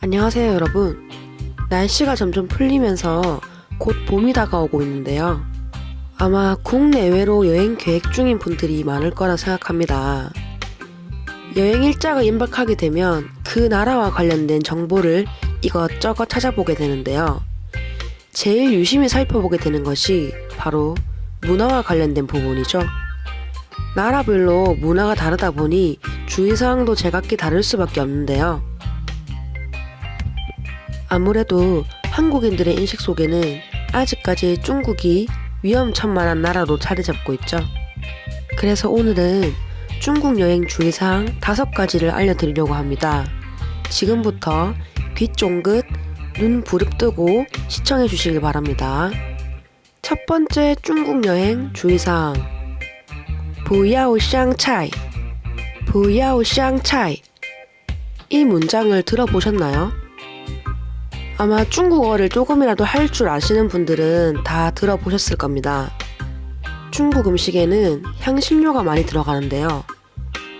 안녕하세요 여러분. 날씨가 점점 풀리면서 곧 봄이 다가오고 있는데요. 아마 국내외로 여행 계획 중인 분들이 많을 거라 생각합니다. 여행 일정을 임박하게 되면 그 나라와 관련된 정보를 이것저것 찾아보게 되는데요. 제일 유심히 살펴보게 되는 것이 바로 문화와 관련된 부분이죠. 나라별로 문화가 다르다 보니 주의사항도 제각기 다를 수밖에 없는데요. 아무래도 한국인들의 인식 속에는 아직까지 중국이 위험천만한 나라로 자리 잡고 있죠. 그래서 오늘은 중국 여행 주의사항 5가지를 알려드리려고 합니다. 지금부터 귀 쫑긋, 눈 부릅뜨고 시청해 주시길 바랍니다. 첫 번째 중국 여행 주의사항. 부야오 샹차이. 부야오 샹차이. 이 문장을 들어보셨나요? 아마 중국어를 조금이라도 할 줄 아시는 분들은 다 들어보셨을 겁니다. 중국 음식에는 향신료가 많이 들어가는데요.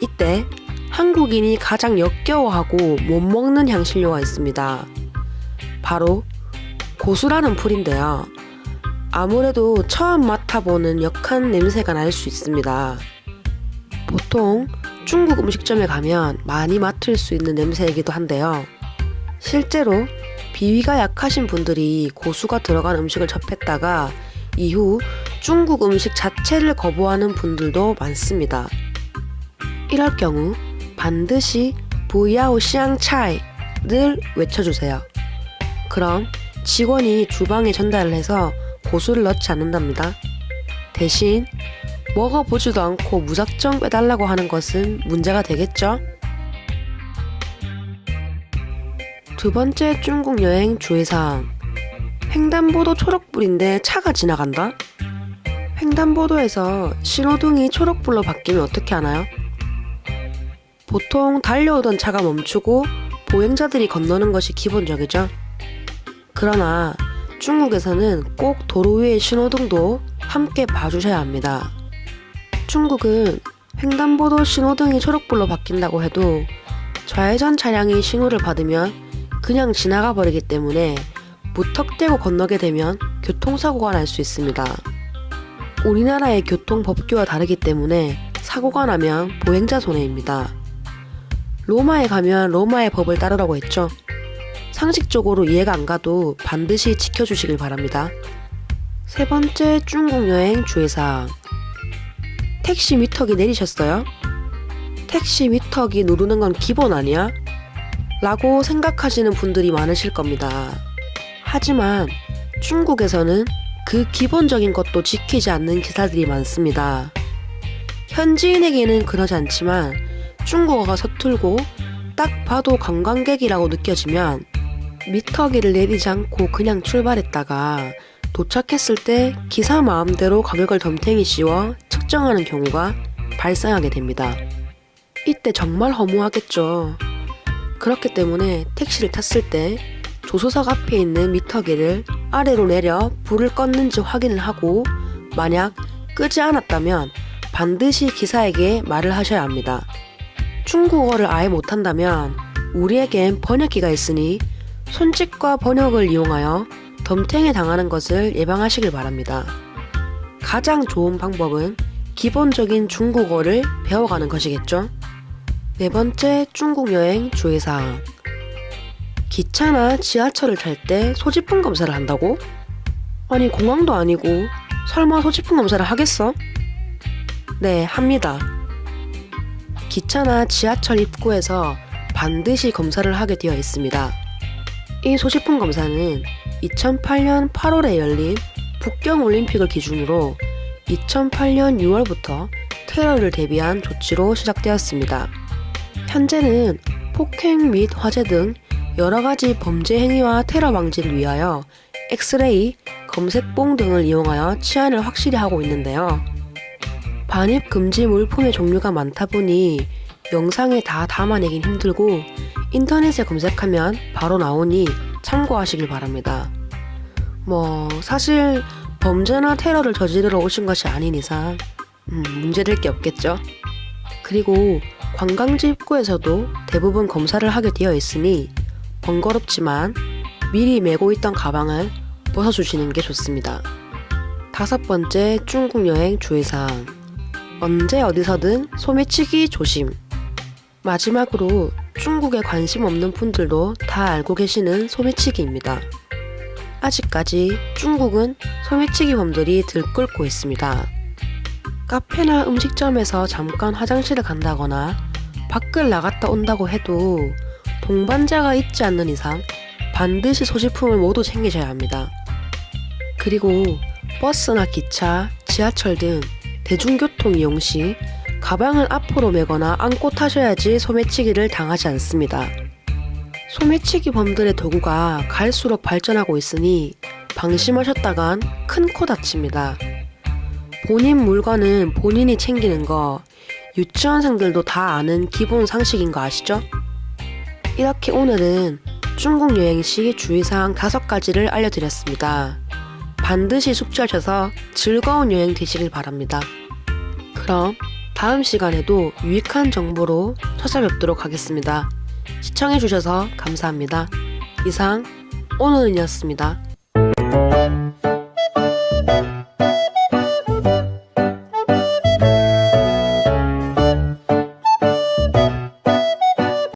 이때 한국인이 가장 역겨워하고 못 먹는 향신료가 있습니다. 바로 고수라는 풀인데요. 아무래도 처음 맡아보는 역한 냄새가 날 수 있습니다. 보통 중국 음식점에 가면 많이 맡을 수 있는 냄새이기도 한데요. 실제로 비위가 약하신 분들이 고수가 들어간 음식을 접했다가 이후 중국 음식 자체를 거부하는 분들도 많습니다. 이럴 경우 반드시 부야오 샹차이를 외쳐주세요. 그럼 직원이 주방에 전달을 해서 고수를 넣지 않는답니다. 대신 먹어보지도 않고 무작정 빼달라고 하는 것은 문제가 되겠죠? 두 번째 중국 여행 주의사항. 횡단보도 초록불인데 차가 지나간다? 횡단보도에서 신호등이 초록불로 바뀌면 어떻게 하나요? 보통 달려오던 차가 멈추고 보행자들이 건너는 것이 기본적이죠. 그러나 중국에서는 꼭 도로 위의 신호등도 함께 봐주셔야 합니다. 중국은 횡단보도 신호등이 초록불로 바뀐다고 해도 좌회전 차량이 신호를 받으면 그냥 지나가 버리기 때문에 무턱대고 건너게 되면 교통사고가 날 수 있습니다. 우리나라의 교통법규와 다르기 때문에 사고가 나면 보행자 손해입니다. 로마에 가면 로마의 법을 따르라고 했죠. 상식적으로 이해가 안 가도 반드시 지켜주시길 바랍니다. 세 번째 중국 여행 주의사항. 택시 미터기 내리셨어요? 택시 미터기 누르는 건 기본 아니야? 라고 생각하시는 분들이 많으실 겁니다. 하지만 중국에서는 그 기본적인 것도 지키지 않는 기사들이 많습니다. 현지인에게는 그러지 않지만 중국어가 서툴고 딱 봐도 관광객이라고 느껴지면 미터기를 내리지 않고 그냥 출발했다가 도착했을 때 기사 마음대로 가격을 덤탱이 씌워 측정하는 경우가 발생하게 됩니다. 이때 정말 허무하겠죠. 그렇기 때문에 택시를 탔을 때 조수석 앞에 있는 미터기를 아래로 내려 불을 껐는지 확인을 하고 만약 끄지 않았다면 반드시 기사에게 말을 하셔야 합니다. 중국어를 아예 못한다면 우리에겐 번역기가 있으니 손짓과 번역을 이용하여 덤탱이 당하는 것을 예방하시길 바랍니다. 가장 좋은 방법은 기본적인 중국어를 배워가는 것이겠죠. 네 번째 중국 여행 주의사항. 기차나 지하철을 탈 때 소지품 검사를 한다고? 아니 공항도 아니고 설마 소지품 검사를 하겠어? 네, 합니다. 기차나 지하철 입구에서 반드시 검사를 하게 되어 있습니다. 이 소지품 검사는 2008년 8월에 열린 북경올림픽을 기준으로 2008년 6월부터 테러를 대비한 조치로 시작되었습니다. 현재는 폭행 및 화재 등 여러가지 범죄 행위와 테러 방지를 위하여 엑스레이, 검색봉 등을 이용하여 치안을 확실히 하고 있는데요. 반입 금지 물품의 종류가 많다 보니 영상에 다 담아내긴 힘들고 인터넷에 검색하면 바로 나오니 참고하시길 바랍니다. 사실 범죄나 테러를 저지르러 오신 것이 아닌 이상 문제될 게 없겠죠. 그리고 관광지 입구에서도 대부분 검사를 하게 되어 있으니 번거롭지만 미리 메고 있던 가방을 벗어주시는 게 좋습니다. 5번째 중국 여행 주의사항. 언제 어디서든 소매치기 조심. 마지막으로 중국에 관심 없는 분들도 다 알고 계시는 소매치기입니다. 아직까지 중국은 소매치기범들이 들끓고 있습니다. 카페나 음식점에서 잠깐 화장실을 간다거나 밖을 나갔다 온다고 해도 동반자가 있지 않는 이상 반드시 소지품을 모두 챙기셔야 합니다. 그리고 버스나 기차, 지하철 등 대중교통 이용 시 가방을 앞으로 메거나 안고 타셔야지 소매치기를 당하지 않습니다. 소매치기 범들의 도구가 갈수록 발전하고 있으니 방심하셨다간 큰 코 다칩니다. 본인 물건은 본인이 챙기는 거 유치원생들도 다 아는 기본 상식인 거 아시죠? 이렇게 오늘은 중국 여행 시 주의사항 5가지를 알려드렸습니다. 반드시 숙지하셔서 즐거운 여행 되시길 바랍니다. 그럼 다음 시간에도 유익한 정보로 찾아뵙도록 하겠습니다. 시청해주셔서 감사합니다. 이상 오늘은이었습니다.